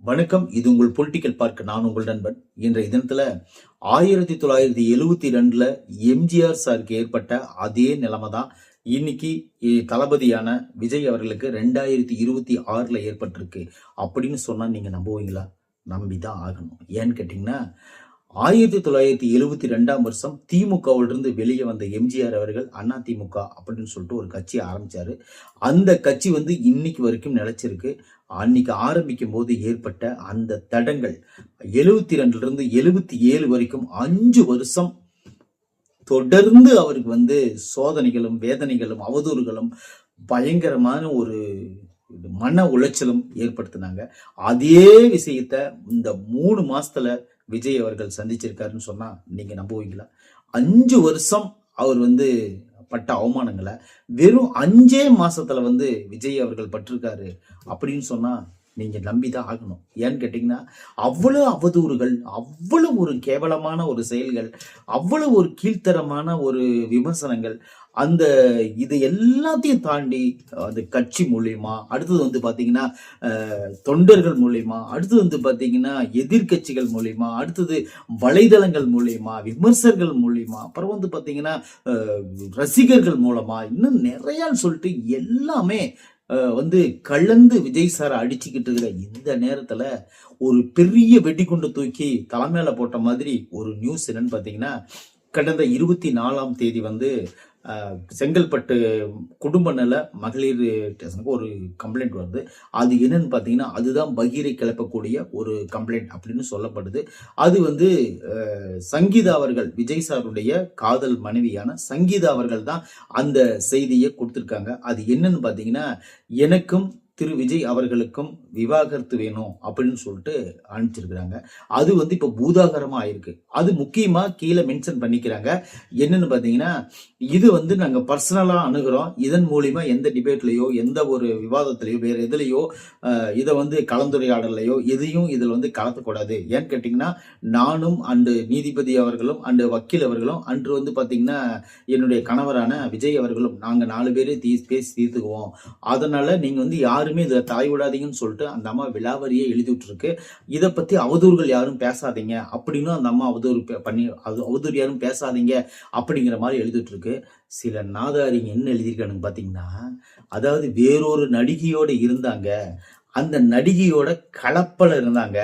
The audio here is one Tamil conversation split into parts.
வணக்கம். இது உங்கள் பொலிட்டிக்கல் பார்க். நான் உங்கள் நண்பன். இன்றைய தினத்துல 1972 எம்ஜிஆர் சாருக்கு ஏற்பட்ட அதே நிலைமை தான் இன்னைக்கு தளபதியான விஜய் அவர்களுக்கு 2026 ஏற்பட்டிருக்கு அப்படின்னு சொன்னா நீங்க நம்புவீங்களா? நம்பிதான் ஆகணும். ஏன்னு கேட்டீங்கன்னா 1972 திமுகவிலிருந்து வெளியே வந்த எம்ஜிஆர் அவர்கள் அதிமுக அப்படின்னு சொல்லிட்டு ஒரு கட்சி ஆரம்பிச்சாரு. அந்த கட்சி இன்னைக்கு வரைக்கும் நிலைச்சிருக்கு. அன்னைக்கு ஆரம்பிக்கும் போது ஏற்பட்ட அந்த தடங்கள் 72 77 வரைக்கும் 5 வருஷம் தொடர்ந்து அவருக்கு சோதனைகளும் வேதனைகளும் அவதூறுகளும் பயங்கரமான ஒரு மன உளைச்சலும் ஏற்படுத்தினாங்க. அதே விஷயத்த இந்த 3 மாசத்துல விஜய் அவர்கள் சந்திச்சிருக்காருன்னு சொன்னா நீங்க நம்புவீங்களா? 5 வருஷம் அவர் பட்ட அவமானங்களை வெறும் 5 மாசத்துல விஜய் அவர்கள் பட்டிருக்காரு அப்படின்னு சொன்னா நீங்க நம்பிதான் ஆகணும். ஏன்னு கேட்டீங்கன்னா அவ்வளவு அவதூறுகள், அவ்வளவு ஒரு கேவலமான ஒரு செயல்கள், அவ்வளவு ஒரு கீழ்த்தரமான ஒரு விமர்சனங்கள், அந்த இது எல்லாத்தையும் தாண்டி அந்த கட்சி மூலியமா, அடுத்தது பாத்தீங்கன்னா தொண்டர்கள் மூலியமா, அடுத்தது பாத்தீங்கன்னா எதிர்கட்சிகள் மூலியமா, அடுத்தது வலைதளங்கள் மூலியமா, விமர்சகர்கள் மூலியமா, அப்புறம் பாத்தீங்கன்னா ரசிகர்கள் மூலமா, இன்னும் நிறையான்னு சொல்லிட்டு எல்லாமே கலந்து விஜய் சாரை அடிச்சுக்கிட்டு இருக்கிற இந்த நேரத்துல ஒரு பெரிய வெடிகுண்டு தூக்கி தலைமையில போட்ட மாதிரி ஒரு நியூஸ் என்னன்னு பாத்தீங்கன்னா, கடந்த 24ஆம் தேதி செங்கல்பட்டு குடும்ப நல மகளிர் ஸ்டேஷனுக்கு ஒரு கம்ப்ளைண்ட் வருது. அது என்னன்னு பார்த்தீங்கன்னா அதுதான் பகீரை கிளப்பக்கூடிய ஒரு கம்ப்ளைண்ட் அப்படின்னு சொல்லப்படுது. அது சங்கீதா அவர்கள், விஜய் சாருடைய காதல் மனைவியான சங்கீதா அவர்கள் தான் அந்த செய்தியை கொடுத்துருக்காங்க. அது என்னன்னு பார்த்தீங்கன்னா, எனக்கும் திரு விஜய் அவர்களுக்கும் விவாகரத்து வேணும் அப்படின்னு சொல்லிட்டு அனுப்பிச்சிருக்கிறாங்க. அது இப்போ பூதாகரமா ஆயிருக்கு. அது முக்கியமா கீழே மென்ஷன் பண்ணிக்கிறாங்க. என்னன்னு பாத்தீங்கன்னா, இது நாங்க பர்சனலா அணுகிறோம். இதன் மூலியமா எந்த டிபேட்லயோ, எந்த ஒரு விவாதத்திலையோ, வேற எதுலையோ இதை கலந்துரையாடலையோ எதையும் இதில் கலத்தக்கூடாது. ஏன்னு கேட்டீங்கன்னா, நானும் அண்டு நீதிபதி அவர்களும் அண்டு வக்கீல் அவர்களும் அன்று பாத்தீங்கன்னா என்னுடைய கணவரான விஜய் அவர்களும் நாங்க 4 பேரே பேசி தீர்த்துக்குவோம். அதனால நீங்க யாருமே இதை தாய் விடாதீங்கன்னு சொல்லிட்டு அந்த அம்மா விலாவரியே எழுதி விட்டுருக்கு. இதை பத்தி அவதூறுகள் யாரும் பேசாதீங்க அப்படின்னு அந்த அம்மா அவதூறு யாரும் பேசாதீங்க அப்படிங்கிற மாதிரி எழுதிட்டு இருக்கு. சில நாதாரிங்க என்ன எழுதியிருக்கானுங்க பாத்தீங்கன்னா, அதாவது வேறொரு நடிகையோட இருந்தாங்க, அந்த நடிகையோட கலப்பல இருந்தாங்க,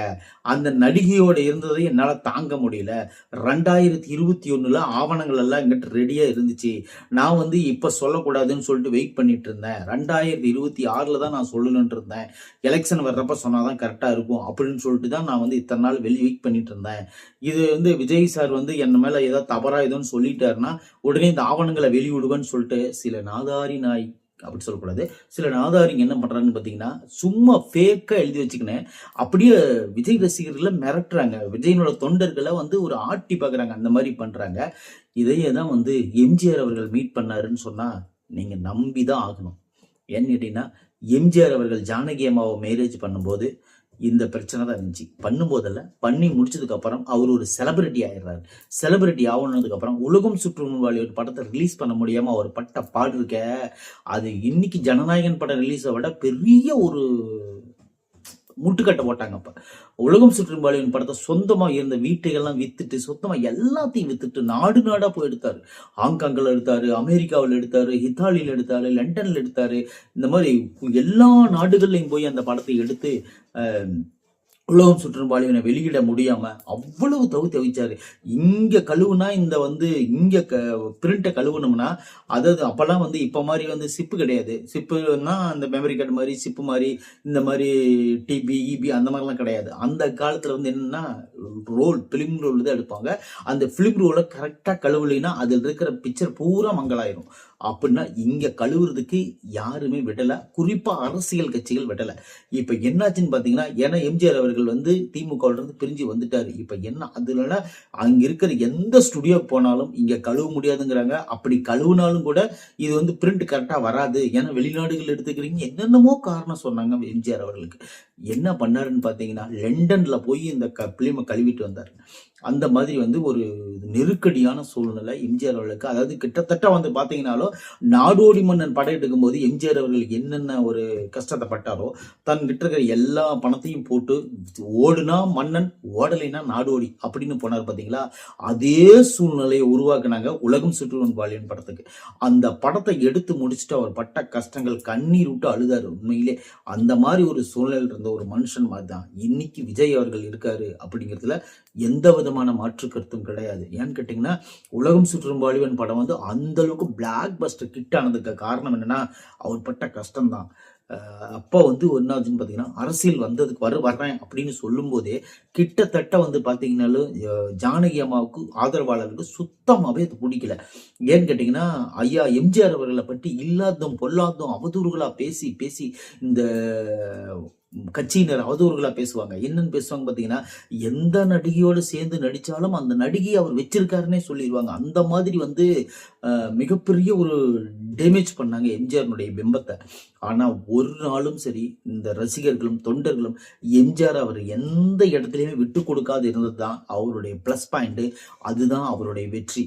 அந்த நடிகையோட இருந்ததை என்னால தாங்க முடியல. 2021 ஆவணங்கள் எல்லாம் எங்கிட்ட ரெடியா இருந்துச்சு. நான் இப்ப சொல்லக்கூடாதுன்னு சொல்லிட்டு வெயிட் பண்ணிட்டு இருந்தேன். 2026 தான் நான் சொல்லணும்னு இருந்தேன். எலெக்ஷன் வர்றப்ப சொன்னாதான் கரெக்டா இருக்கும் அப்படின்னு சொல்லிட்டு தான் நான் இத்தனை நாள் வெயிட் பண்ணிட்டு இருந்தேன். இது விஜய் சார் என்ன மேல ஏதாவது தவறா ஏதோன்னு சொல்லிட்டாருன்னா உடனே இந்த ஆவணங்களை வெளியிடுவேன்னு சொல்லிட்டு சில நாதாரி நாய் அப்படி சொல்லக்கூடாது, சில நாதாரிங்க என்ன பண்றாங்கன்னு பாத்தீங்கன்னா, சும்மா ஃபேக்கா எழுதி வச்சுக்கினேன் அப்படியே விஜய் ரசிகர்களை மிரட்டுறாங்க. விஜயனோட தொண்டர்களை ஒரு ஆட்டி பாக்குறாங்க. அந்த மாதிரி பண்றாங்க. இதையே தான் எம்ஜிஆர் அவர்கள் மீட் பண்ணாருன்னு சொன்னா நீங்க நம்பிதான் ஆகணும். ஏன்னு கேட்டீங்கன்னா, எம்ஜிஆர் அவர்கள் ஜானகி அம்மாவை மேரேஜ் பண்ணும்போது இந்த பிரச்சனை தான் இருந்துச்சு. பண்ணும்போதில்ல, பண்ணி முடிச்சதுக்கு அப்புறம் அவர் ஒரு செலிபிரிட்டி ஆயிடுறாரு. செலிபிரிட்டி ஆகணுனதுக்கு அப்புறம் உலகம் சுற்றும் வாலிபர் படத்தை ரிலீஸ் பண்ண முடியாம அவர் பட்ட பாடு இருக்க, அது இன்னைக்கு ஜனநாயகன் படம் ரிலீஸை விட பெரிய ஒரு முட்டுக்கட்டை போட்டாங்க. அப்ப உலகம் சுற்றும் வாலிபன் படத்தை சொந்தமா இருந்த வீட்டையெல்லாம் வித்துட்டு, சொந்தமா எல்லாத்தையும் வித்துட்டு நாடு நாடா போய் எடுத்தாரு. ஹாங்காங்ல எடுத்தாரு, அமெரிக்காவில் எடுத்தாரு, இத்தாலியில எடுத்தாரு, லண்டன்ல எடுத்தாரு. இந்த மாதிரி எல்லா நாடுகள்லையும் போய் அந்த படத்தை எடுத்து உலகம் சுற்றும் வாலிபனை வெளியிட முடியாம அவ்வளவு தவிச்சாரு. இங்க கழுவுனா இந்த இங்க பிரிண்ட்டை கழுவுனோம்னா, அதாவது அப்பெல்லாம் இப்ப மாதிரி சிப்பு கிடையாது. சிப்புன்னா அந்த மெமரி கார்டு மாதிரி, சிப்பு மாதிரி, இந்த மாதிரி டிபி இபி அந்த மாதிரிலாம் கிடையாது. அந்த காலத்துல என்னன்னா பிலிம் ரோல் தான் எடுப்பாங்க. அந்த பிலிம் ரோலை கரெக்டா கழுவுலைன்னா அதில் இருக்கிற பிக்சர் பூரா மங்களாயிரும். அப்படின்னா இங்க கழுவுறதுக்கு யாருமே விடல, குறிப்பா அரசியல் கட்சிகள் விடல. இப்ப என்னாச்சுன்னு பாத்தீங்கன்னா, ஏன்னா எம்ஜிஆர் அவர்கள் திமுக பிரிஞ்சு வந்துட்டாரு. இப்ப என்ன அதுல அங்க இருக்கிற எந்த ஸ்டுடியோ போனாலும் இங்க கழுவ முடியாதுங்கிறாங்க. அப்படி கழுவுனாலும் கூட இது பிரிண்ட் கரெக்டா வராது, ஏன்னா வெளிநாடுகள் எடுத்துக்கிறீங்க, என்னென்னமோ காரணம் சொன்னாங்க. எம்ஜிஆர் அவர்களுக்கு என்ன பண்ணாருன்னு பாத்தீங்கன்னா, லண்டன்ல போய் இந்த பிலிமை கழுவிட்டு வந்தாரு. அந்த மாதிரி ஒரு நெருக்கடியான சூழ்நிலை எம்ஜிஆர் அவர்களுக்கு. அதாவது கிட்டத்தட்ட பாத்தீங்கன்னாலும் நாடோடி மன்னன் படம் எடுக்கும்போது எம்ஜிஆர் அவர்கள் என்னென்ன ஒரு கஷ்டத்தை பட்டாரோ தன்கிட்ட இருக்கிற எல்லா பணத்தையும் போட்டு ஓடுனா மன்னன் ஓடலைன்னா நாடோடி அப்படின்னு போனார் பார்த்தீங்களா. அதே சூழ்நிலையை உருவாக்குனாங்க உலகம் சுற்றுவன் பாலியன் படத்துக்கு. அந்த படத்தை எடுத்து முடிச்சுட்டு அவர் பட்ட கஷ்டங்கள் கண்ணீர் விட்டு அழுதாரு. உண்மையிலே அந்த மாதிரி ஒரு சூழ்நிலையில் இருந்த ஒரு மனுஷன் மாதிரி தான் இன்னைக்கு விஜய் அவர்கள் இருக்காரு அப்படிங்கிறதுல எந்த விதமான மாற்று கருத்தும் கிடையாது. ஏன்னு கேட்டீங்கன்னா உலகம் சுற்றும் பாலிவன் படம் வந்து அந்த அளவுக்கு பிளாக் பஸ்டர் கிட் ஆனதுக்கு காரணம் என்னன்னா அவர் பட்ட கஷ்டம்தான். அப்போ வந்து ஒன்னாச்சுன்னு பார்த்தீங்கன்னா அரசியல் வந்ததுக்கு வர்றேன் அப்படின்னு சொல்லும் போதே கிட்டத்தட்ட வந்து பார்த்தீங்கன்னாலும் ஜானகி அம்மாவுக்கு ஆதரவாளர்களுக்கு சுத்தமாகவே அது பிடிக்கல. ஏன்னு கேட்டிங்கன்னா ஐயா எம்ஜிஆர் அவர்களை பற்றி இல்லாததும் பொல்லாததும் அவதூறுகளாக பேசி பேசி இந்த கட்சியினர் அவதூறுகளா பேசுவாங்க. என்னன்னு பேசுவாங்க பார்த்தீங்கன்னா எந்த நடிகையோடு சேர்ந்து நடிச்சாலும் அந்த நடிகை அவர் வச்சிருக்காருன்னே சொல்லிடுவாங்க. அந்த மாதிரி வந்து மிகப்பெரிய ஒரு டேமேஜ் பண்ணாங்க எம்ஜிஆருடைய பிம்பத்தை. ஆனா ஒரு நாளும் சரி இந்த ரசிகர்களும் தொண்டர்களும் எம்ஜிஆர் அவர் எந்த இடத்துலையுமே விட்டு கொடுக்காது இருந்தது தான் அவருடைய பிளஸ் பாயிண்ட். அதுதான் அவருடைய வெற்றி.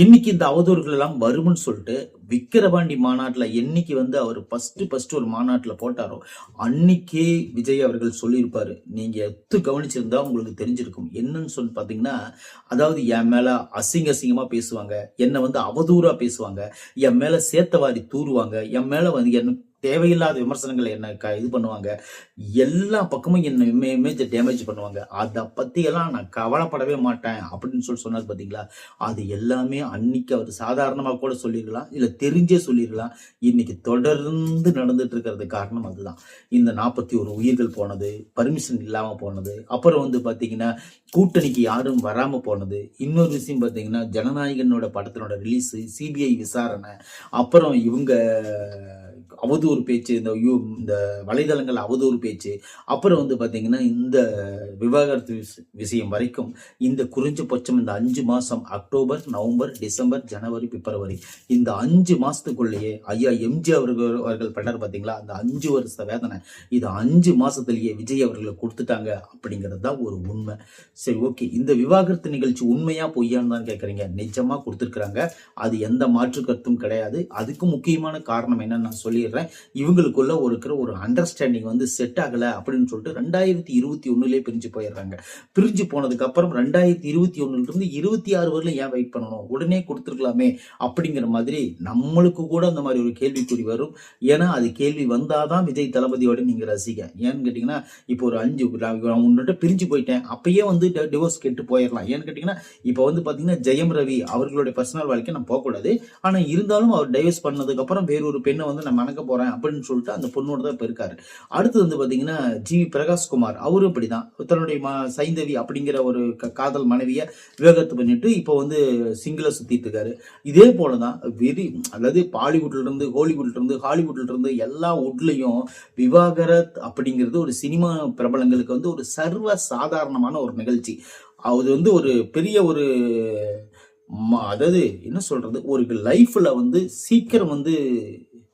இன்னைக்கு இந்த அவதூறுகள் எல்லாம் வரும்னு சொல்லிட்டு விக்கிரவாண்டி மாநாட்டில் என்னைக்கு வந்து அவர் ஃபர்ஸ்ட் ஒரு மாநாட்டில் போட்டாரோ அன்னைக்கே விஜய் அவர்கள் சொல்லியிருப்பாரு. நீங்க கவனிச்சிருந்தா உங்களுக்கு தெரிஞ்சிருக்கும். என்னன்னு சொல்லி பார்த்தீங்கன்னா அதாவது என் மேல அசிங்கமா பேசுவாங்க, என்னை வந்து அவதூறா பேசுவாங்க, என் மேல சேத்தவாரி தூருவாங்க, என் மேல வந்து என்ன தேவையில்லாத விமர்சனங்களை என்ன இது பண்ணுவாங்க, எல்லா பக்கமும் என்ன இமேஜை டேமேஜ் பண்ணுவாங்க, அதை பத்தி எல்லாம் நான் கவலைப்படவே மாட்டேன் அப்படின்னு சொன்னார் பார்த்தீங்களா. அது எல்லாமே அன்னைக்கு அவர் சாதாரணமாக கூட சொல்லிடலாம், இல்லை தெரிஞ்சே சொல்லிடலாம். இன்னைக்கு தொடர்ந்து நடந்துட்டு இருக்கிறது காரணம் அதுதான். இந்த 41 உயிர்கள் போனது, பர்மிஷன் இல்லாமல் போனது, அப்புறம் வந்து பார்த்தீங்கன்னா கூட்டணிக்கு யாரும் வராமல் போனது, இன்னொரு விஷயம் பார்த்தீங்கன்னா ஜனநாயகனோட படத்தினோட ரிலீஸ், சிபிஐ விசாரணை, அப்புறம் இவங்க அவதூறு பேச்சு, இந்த வலைதளங்கள் அவதூறு பேச்சு, அப்புறம் வந்து பார்த்தீங்கன்னா இந்த விவாகரத்து விஷயம் வரைக்கும் இந்த குறைஞ்சபட்சம் இந்த 5 மாதம் அக்டோபர், நவம்பர், டிசம்பர், ஜனவரி, பிப்ரவரி இந்த 5 மாதத்துக்குள்ளேயே ஐயா எம்ஜிஆர் அவர்கள் பண்ணார் பார்த்தீங்களா. அந்த 5 வருஷ வேதனை இது 5 மாதத்துலேயே விஜய் அவர்களை கொடுத்துட்டாங்க அப்படிங்கிறது தான் ஒரு உண்மை. சரி, ஓகே, இந்த விவாகரத்து நிகழ்ச்சி உண்மையா பொய்யான்னு தான் கேட்குறீங்க. நிஜமாக கொடுத்துருக்குறாங்க, அது எந்த மாற்று கருத்தும் கிடையாது. அதுக்கு முக்கியமான காரணம் என்னன்னு நான் சொல்லிடுறேன். இவங்களுக்குள்ள இருக்கிற ஒரு அண்டர்ஸ்டாண்டிங் வந்து செட் ஆகல அப்படின்னு சொல்லிட்டு 2021 பிரிஞ்சு போயிடுறாங்க. பிரிஞ்சு போனதுக்கு அப்புறம் 2021 இருந்து 26 வரல ஏன் வெயிட் பண்ணணும், உடனே கொடுத்துருக்கலாமே அப்படிங்கிற மாதிரி நம்மளுக்கு கூட அந்த மாதிரி ஒரு கேள்விக்குறி வரும். ஏன்னா அது கேள்வி வந்தாதான் விஜய் தளபதியோட நீங்க ரசிக்க. ஏன்னு கேட்டீங்கன்னா இப்போ ஒரு 5 முன்னிட்டு பிரிஞ்சு போயிட்டேன், அப்பயே வந்து டிவோர்ஸ் கேட்டு போயிடலாம். ஏன்னு கேட்டீங்கன்னா இப்போ வந்து பாத்தீங்கன்னா ஜெயம் ரவி அவர்களுடைய பர்சனல் வாழ்க்கை நம்ம போகக்கூடாது. ஆனா இருந்தாலும் அவர் டைவர்ஸ் பண்ணதுக்கு அப்புறம் வேறொரு பெண்ணை வந்து நான் மணக்க போறேன் அப்படின்னு சொல்லிட்டு அந்த பொண்ணோட தான் இப்ப இருக்காரு. அடுத்து வந்து பாத்தீங்கன்னா ஜிவி பிரகாஷ்குமார், அவரும் இப்படிதான் தன்னுடைய சைந்தவி அப்படிங்கிற ஒரு காதல் மனைவிய விவாகரத்து பண்ணிட்டு இப்போ வந்து சிங்கிள சுத்திட்டு இருக்காரு. இதே போலதான் அதாவது பாலிவுட்ல இருந்து ஹாலிவுட்ல இருந்து எல்லா வுட்லயும் விவாகரத் அப்படிங்கிறது ஒரு சினிமா பிரபலங்களுக்கு வந்து ஒரு சர்வ சாதாரணமான ஒரு நிகழ்ச்சி. அது வந்து ஒரு பெரிய ஒரு அதாவது என்ன சொல்றது, ஒரு லைஃப்ல வந்து சீக்கிரம் வந்து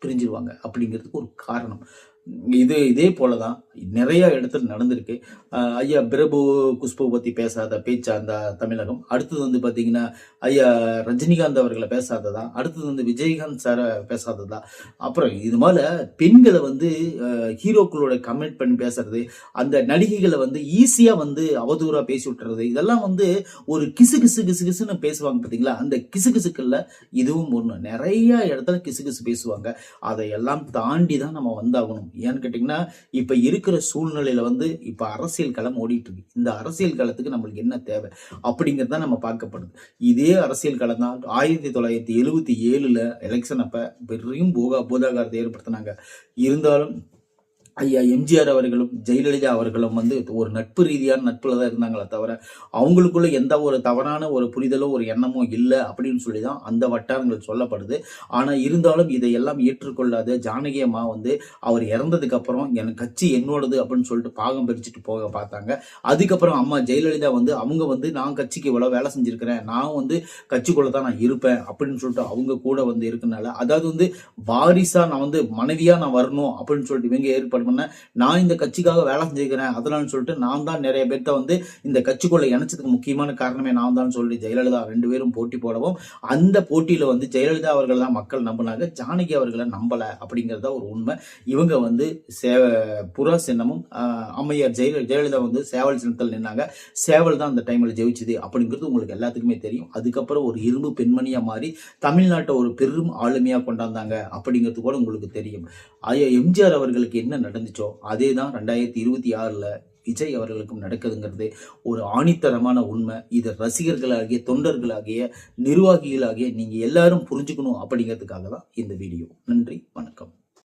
பிரிஞ்சிருவாங்க அப்படிங்கிறதுக்கு ஒரு காரணம். இதே போலதான் நிறைய இடத்துல நடந்திருக்கு. ஐயா பிரபு குஷ்பு பத்தி பேசாத பேச்சா அந்த தமிழகம். அடுத்தது வந்து பாத்தீங்கன்னா ஐயா ரஜினிகாந்த் அவர்களை பேசாததா, அடுத்தது வந்து விஜயகாந்த் சார பேசாததா, அப்புறம் இது மாதிரி பெண்களை வந்து ஹீரோக்களோட கமெண்ட் பண்ணி பேசுறது, அந்த நடிகைகளை வந்து ஈஸியா வந்து அவதூறா பேசி விட்டுறது, இதெல்லாம் வந்து ஒரு கிசுன்னு பேசுவாங்க பாத்தீங்களா. அந்த கிசுக்குள்ள இதுவும் ஒண்ணு. நிறைய இடத்துல கிசு பேசுவாங்க. அதையெல்லாம் தாண்டி தான் நம்ம வந்தாகணும். ஏன்னு கேட்டீங்கன்னா இப்ப இருக்கிற சூழ்நிலையில வந்து இப்ப அரசியல் களம் ஓடிட்டு இருக்கு. இந்த அரசியல் களத்துக்கு நம்மளுக்கு என்ன தேவை அப்படிங்கறத நம்ம பார்க்கப்படுது. இதே அரசியல் களம் தான் 1977 எலெக்ஷன் அப்ப பெரும் பூதாகாரத்தை ஏற்படுத்தினாங்க. இருந்தாலும் ஐயா எம்ஜிஆர் அவர்களும் ஜெயலலிதா அவர்களும் வந்து ஒரு நட்பு ரீதியான நட்புல தான் இருந்தாங்களே தவிர அவங்களுக்குள்ள எந்த ஒரு தவறான ஒரு புரிதலோ ஒரு எண்ணமோ இல்லை அப்படின்னு சொல்லி தான் அந்த வட்டாரங்கள் சொல்லப்படுது. ஆனா இருந்தாலும் இதையெல்லாம் ஏற்றுக்கொள்ளாத ஜானகி அம்மா வந்து அவர் இறந்ததுக்கு அப்புறம் எனக்கு கட்சி என்னோடது அப்படின்னு சொல்லிட்டு பாகம் பிரிச்சுட்டு போக பார்த்தாங்க. அதுக்கப்புறம் அம்மா ஜெயலலிதா வந்து அவங்க வந்து நான் கட்சிக்கு இவ்வளவு வேலை செஞ்சிருக்கிறேன், நான் வந்து கட்சிக்குள்ள தான் நான் இருப்பேன் அப்படின்னு சொல்லிட்டு அவங்க கூட வந்து இருக்கனால, அதாவது வந்து வாரிசா நான் வந்து மனைவியா நான் வரணும் அப்படின்னு சொல்லிட்டு இவங்க ஏற்பாடு பண்ணேன், நான் இந்த கட்சிக்காக வேலை செஞ்சுக்கிறேன், அதனால சொல்லிட்டு நான் தான் நிறைய பேர்த்த வந்து இந்த கட்சிக்குள்ள இணைச்சதுக்கு முக்கியமான காரணமே நான் தான் சொல்லி ஜெயலலிதா 2 பேரும் போட்டி போடவும், அந்த போட்டியில வந்து ஜெயலலிதா அவர்கள் தான் மக்கள் நம்பினாங்க, ஜானகி அவர்களை நம்பல அப்படிங்கிறத ஒரு உண்மை. இவங்க வந்து புறா சின்னமும் அம்மையார் ஜெயலலிதா வந்து சேவல் சின்னத்தில் நின்னாங்க. சேவல் தான் அந்த டைம்ல ஜெயிச்சுது அப்படிங்கிறது உங்களுக்கு எல்லாத்துக்குமே தெரியும். அதுக்கப்புறம் ஒரு இரும்பு பெண்மணியா மாறி தமிழ்நாட்டை ஒரு பெரும் ஆளுமையா கொண்டாந்தாங்க அப்படிங்கிறது கூட உங்களுக்கு தெரியும். எம்ஜிஆர் அவர்களுக்கு என்ன நடந்துச்சோ அதே தான் 2026ல விஜய் அவர்களுக்கும் நடக்குதுங்கிறது ஒரு ஆணித்தரமான உண்மை. இது ரசிகர்களாகிய, தொண்டர்களாகிய, நிர்வாகிகளாகிய நீங்க எல்லாரும் புரிஞ்சுக்கணும் அப்படிங்கிறதுக்காக தான் இந்த வீடியோ. நன்றி, வணக்கம்.